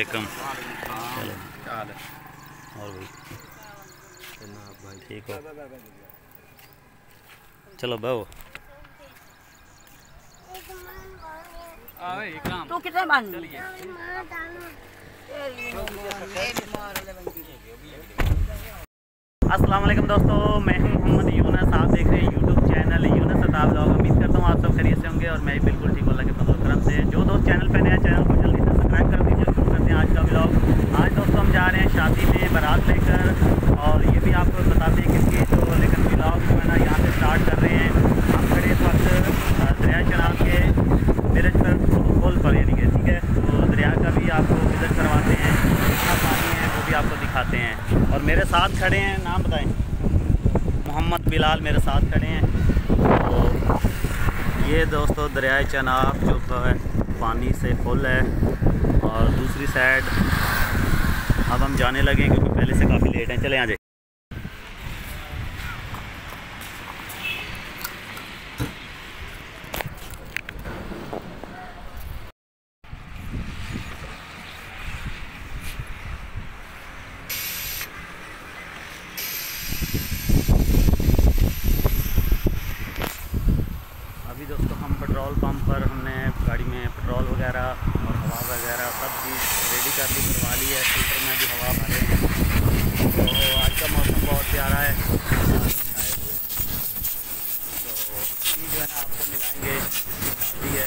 वालेकुम। चलो और भाई ठीक हो? चलो बहु तो कितने मान अस्सलाम वालेकुम दोस्तों, मैं हूं मोहम्मद यूनस। आप देख रहे हैं YouTube channel Yunus Atab vlog. उम्मीद करता हूं आप सब खैरियत से होंगे और मैं बिल्कुल ठीक हूं अल्लाह के फजल करम से। जो दोस्त चैनल पर नया, चैनल को जल्दी से सब्सक्राइब कर दीजिए। शुरू करते हैं आज का व्लॉग। आज दोस्तों हम जा रहे हैं शादी में बारात लेकर, और ये भी आपको बताते हैं कि जो लेकिन व्लॉग जो है ना यहाँ से स्टार्ट कर रहे हैं। हम खड़े इस वक्त दरिया चनाब के ब्रिज पर, पुल पर यानी कि ठीक है। तो दरिया का भी आपको विजिट करवाते हैं, कितना पानी है वो भी आपको दिखाते हैं। और मेरे साथ खड़े हैं, नाम बताएं। मोहम्मद बिलाल मेरे साथ खड़े हैं। तो ये दोस्तों दरिया चनाब जो है पानी से फुल है, और दूसरी साइड अब हम जाने लगे क्योंकि पहले से काफ़ी लेट हैं। चले आ जाए। अभी दोस्तों हम पेट्रोल पंप पर हमने गाड़ी में पेट्रोल वगैरह और हवा वगैरह सब चीज़ रेडी कर ली, करवा ली है। फिल्टर में भी हवा भरे हैं। तो आज का मौसम बहुत प्यारा है, तो ये जो है ना आपको मिलाएंगे, शादी है।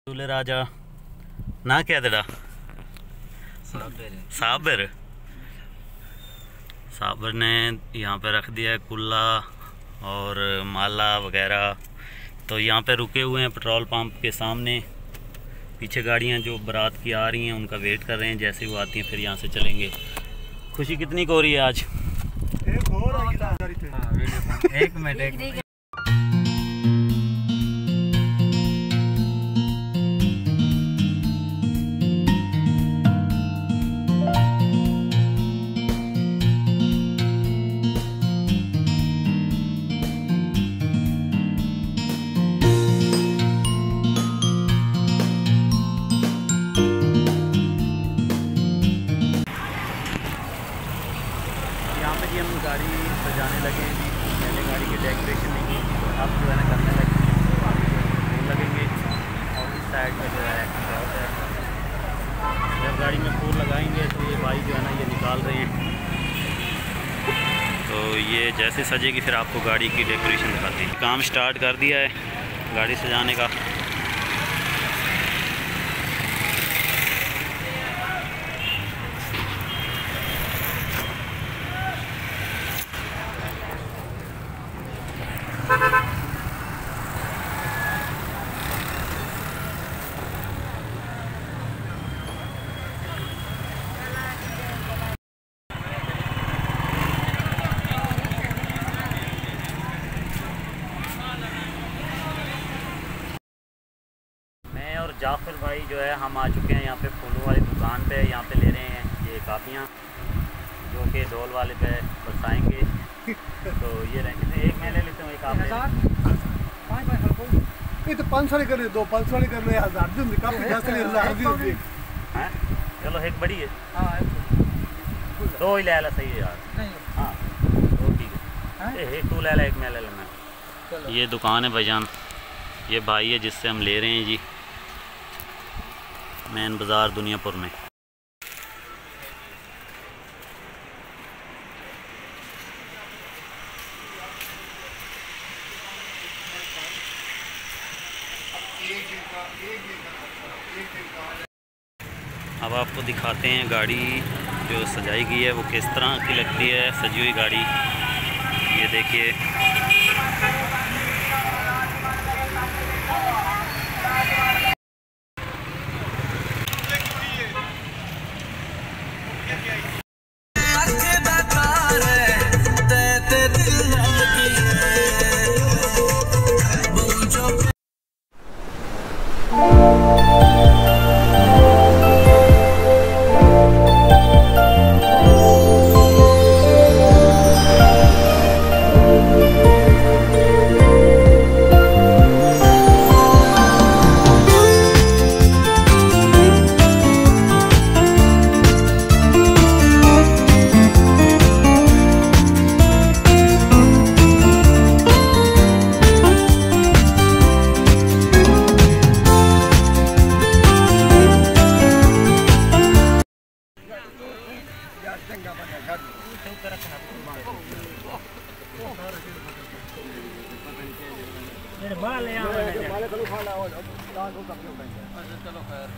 दूल्हे राजा ना क्या तेरा साबिर ने यहाँ पे रख दिया है कुल्ला और माला वगैरह। तो यहाँ पे रुके हुए हैं पेट्रोल पंप के सामने। पीछे गाड़ियाँ जो बारात की आ रही हैं उनका वेट कर रहे हैं, जैसे वो आती हैं फिर यहाँ से चलेंगे। खुशी कितनी को हो रही है आज? एक मिनट। हम गाड़ी सजाने लगे हैं जी। पहले गाड़ी की डेकोरेशन नहीं की, तो अब जो है ना करने लगे, फूल लगेंगे। और इस साइड में जो है जब गाड़ी में फूल लगाएंगे तो ये भाई जो है ना ये निकाल रहे हैं। तो ये जैसे सजेगी फिर आपको गाड़ी की डेकोरेशन दिखाते हैं। काम स्टार्ट कर दिया है गाड़ी सजाने का। और जाफिर भाई जो है हम आ चुके हैं यहाँ पे फूलों वाली दुकान पे। यहाँ पे ले रहे हैं ये कापियाँ जो कि डोल वाले पे बरसाएंगे। तो ये रहेंगे, एक मैं ले लेता हूँ एक आप तो 500 कर दो, 500 कर रहे 1000 दी। चलो एक बड़ी है, दो ही ले ला, सही है यार। हाँ दो ठीक है, एक तू ले ला एक मैं ले लेना। ये दुकान है भाईजान, ये भाई है जिससे हम ले रहे हैं जी, मेन बाज़ार दुनियापुर में। अब आपको दिखाते हैं गाड़ी जो सजाई गई है वो किस तरह की लगती है, सजी हुई गाड़ी। ये देखिए चंगा बना घर मेरे बाल ले आओ माले कल खाना हो दाल को कब खाएंगे अच्छा चलो खैर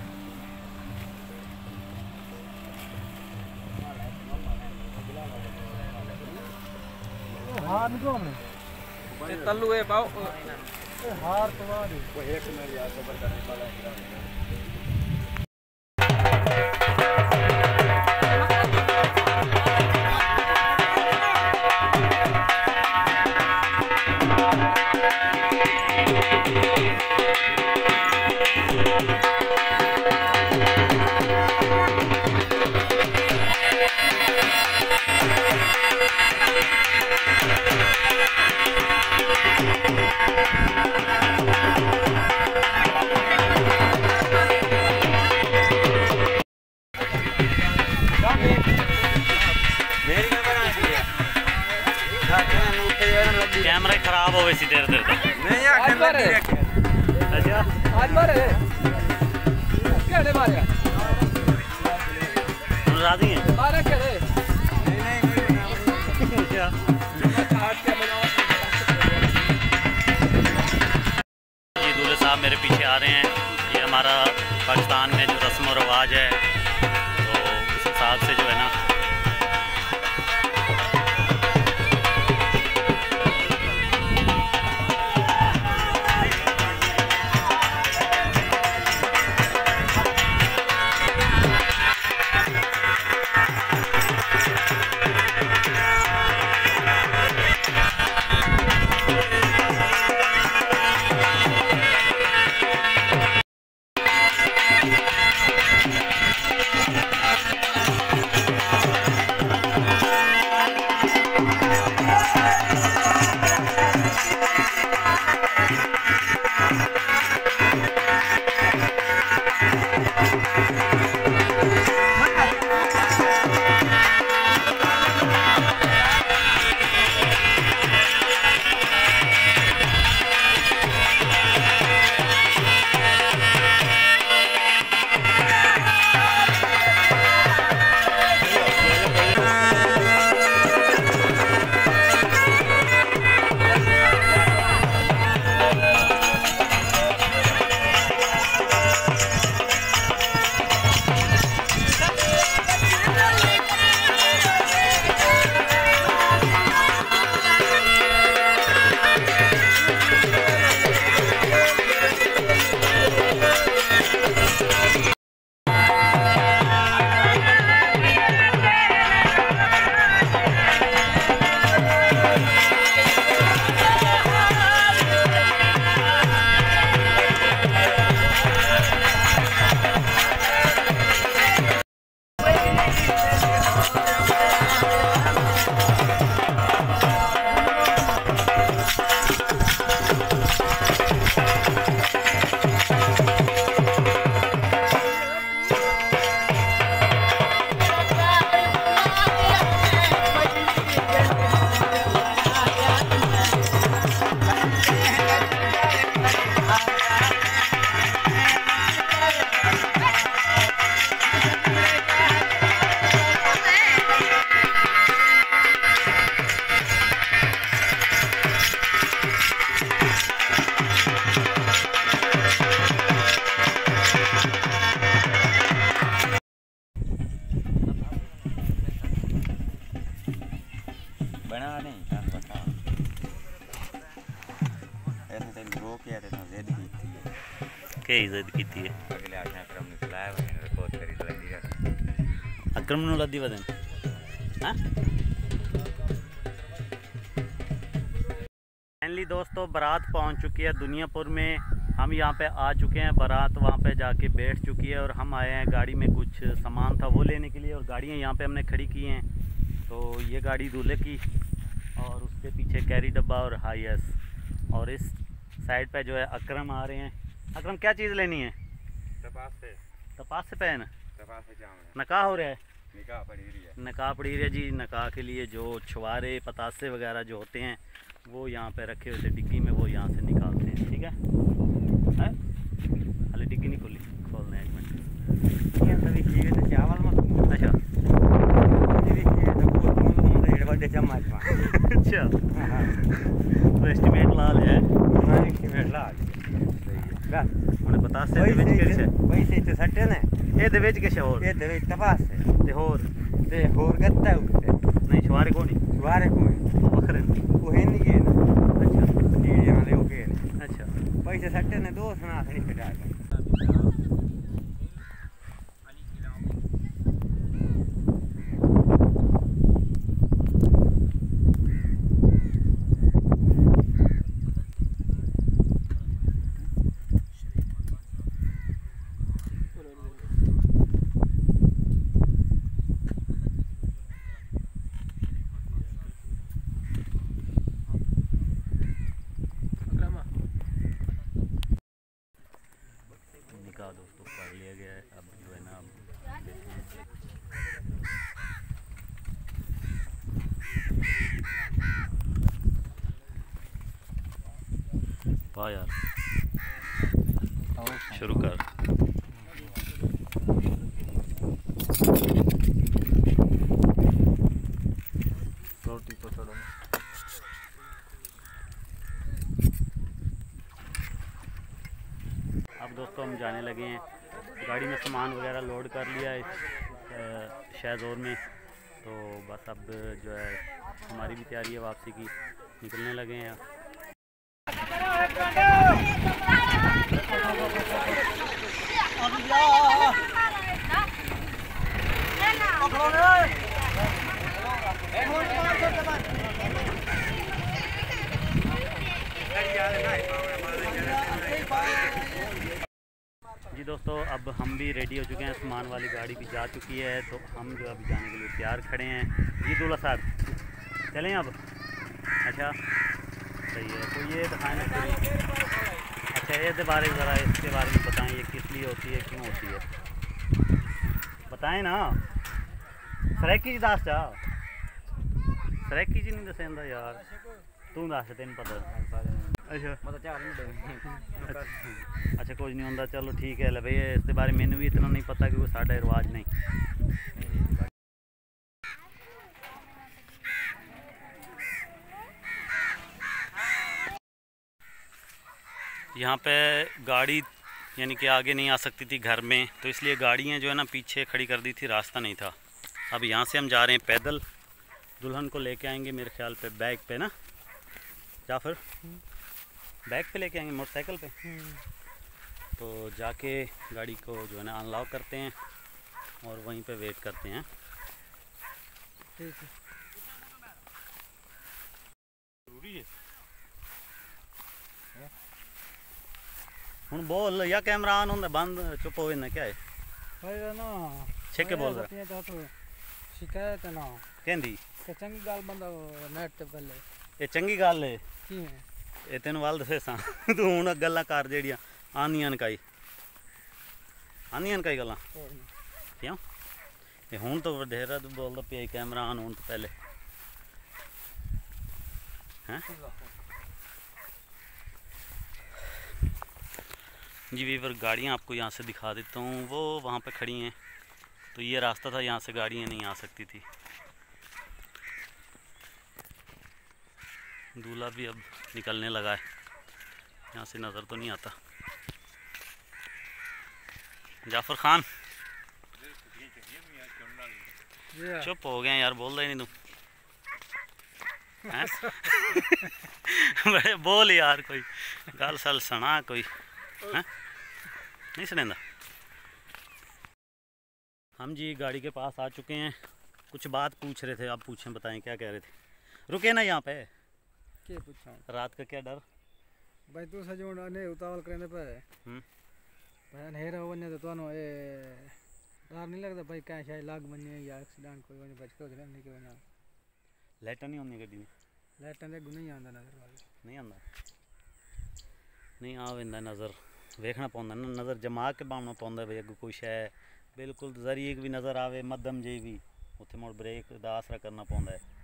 हार निको हमने तल्लू है पाओ हार तो आ रही वो एक में यार सबर करने वाला है कैमरा खराब हो वैसी देर देर तक नहीं यार कैमरा अच्छा आज मारे क्या रे मारे तुम राजी हैं मारे क्या रे अच्छा जी दूल्हे साहब मेरे पीछे आ रहे हैं। ये हमारा पाकिस्तान में जो रस्म और रवाज है तो उस हिसाब से जो है ना बना नहीं था बता ऐसे तेरी रो के आते ना ज़िद की थी क्या इज्जत की थी अगले आशा क्रम ने चलाया मैंने रिपोर्ट करी लगी है अक्रम नु लद्दी वदन हां फाइनली दोस्तों बारात पहुंच चुकी है दुनियापुर में। हम यहाँ पे आ चुके हैं, बारात वहाँ पे जाके बैठ चुकी है और हम आए हैं गाड़ी में कुछ सामान था वो लेने के लिए और गाड़ियाँ यहाँ पे हमने खड़ी की हैं। तो ये गाड़ी दूल्हे की और उसके पीछे कैरी डब्बा और हाई एस और इस साइड पे जो है अकरम आ रहे हैं। अकरम क्या चीज़ लेनी है? तपास से पहन तपास से जाम है नकाह हो रहा है, निकाह पड़ी रही है नकाह पड़ी रही है जी। नकाह के लिए जो छुआरे पतासे वगैरह जो होते हैं वो यहाँ पे रखे हुए थे डिग्गी में, वो यहाँ से निकालते हैं। ठीक है हाले डिग्गी नहीं खोली, खोलना है 1 मिनट। ये तभी ठीक है चावल में अच्छा चम्मच में अच्छा तो एस्टिमेट ला लिया है मैं एस्टिमेट ला लिया उन्हें बता से दे विच किश है पैसे तो सट्टे ने ए दे विच किश है और ये दे विच तपास है ते होर गत्ता है नहीं शुवारे कोनी शुवारे को वखरे वो है नहीं है ना अच्छा ये वाले ओके अच्छा पैसे सट्टे ने दो सुना खड़ी कटा दोस्तों पढ़ लिया गया है अब जो है ना वाह यार शुरू कर रोटी तो चढ़ो अब दोस्तों हम जाने लगे हैं गाड़ी में सामान वगैरह लोड कर लिया है शाहजोर में तो बस अब जो है हमारी भी तैयारी है वापसी की निकलने लगे हैं जी दोस्तों अब हम भी रेडी हो चुके हैं सामान वाली गाड़ी भी जा चुकी है तो हम जो अभी जाने के लिए तैयार खड़े हैं जी दूल्हा साहब चलें अब अच्छा सही है तो ये दिखाएँ पूरी अच्छा ये बारे ज़रा इसके बारे में बताएं ये किस लिए होती है क्यों होती है बताएं ना सरैकी जी दस जा सरैकी जी नहीं दसेंदा यार तू दस तेन पता अच्छा अच्छा कुछ नहीं होता चलो ठीक है भाई इसके बारे मैंने भी इतना नहीं पता क्योंकि साढ़ा रिवाज नहीं यहाँ पे गाड़ी यानी कि आगे नहीं आ सकती थी घर में तो इसलिए गाड़ियाँ जो है ना पीछे खड़ी कर दी थी रास्ता नहीं था अब यहाँ से हम जा रहे हैं पैदल दुल्हन को लेके आएंगे मेरे ख्याल पे बैग पे ना या फिर बैग पे लेके आएंगे मोटरसाइकिल पे तो जाके गाड़ी को जो है ना अनलॉक करते हैं और वहीं पे वेट करते हैं ठीक है जरूरी है हूँ बोल या कैमरा ऑन होंगे बंद चुप हो क्या है भाई ना छेके बोल रहा तो शिकायत है ना कहती चंगी गाल बंदा नेट ते पहले ये चंगी गल है की ये तेन वल दसा तू हूँ गल्लां कर जेड़ियां आंदियां नकाई गल्लां क्यों ये हूँ तो वडेरा तू बोलदा पिया कैमरा ऑन होने तो पहले हैं जी वीवर गाड़ियाँ आपको यहाँ से दिखा देता हूँ वो वहाँ पे खड़ी हैं तो ये रास्ता था यहाँ से गाड़ियाँ नहीं आ सकती थी दूल्हा भी अब निकलने लगा है यहाँ से नज़र तो नहीं आता जाफर खान चुप हो गए यार बोल रहे नहीं तू बड़े बोल यार कोई गल सल सुना कोई है नहीं सुनेंदा हम जी गाड़ी के पास आ चुके हैं कुछ बात पूछ रहे थे आप पूछें बताएं क्या कह रहे थे रुके ना यहाँ पे क्या पूछा रात का क्या डर भाई तू सजो ने उतावल करने पे भाई अंधेरा होने तो तोनो ए डर नहीं लगता भाई क्या शायद लाग बने या एक्सीडेंट कोई वने बच के हो जाने के वना लाइट नहीं होनी गड्डी में लाइट दे गुण नहीं आंदा नजर वाली नहीं आंदा नहीं आवेंदा नज़र वेखना पौंदा ना नज़र जमा के बावना पौंदा भाई अगो कोई शै बिल्कुल जरिए भी नज़र आवे मध्यम जी भी उत्थे मुड़ ब्रेक दा आसरा करना पौंदा है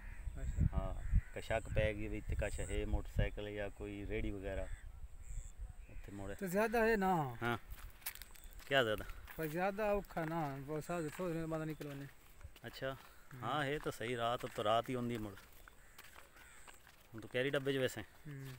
हाँ कशक पै गई भी इत्ते कश है मोटरसाइकिल या कोई रेडी वगैरह उत्थे मुड़े तो ज़्यादा है ना हाँ क्या ज़्यादा पर ज़्यादा औखा ना वो साथ सोच रहे बंदा निकलवाने अच्छा हाँ है तो सही रात अब तो रात ही होंदी मुड़ ਹੁਣ ਤੂੰ ਕੈਰੀ ਡੱਬੇ 'ਚ ਵੈਸੇ हम्म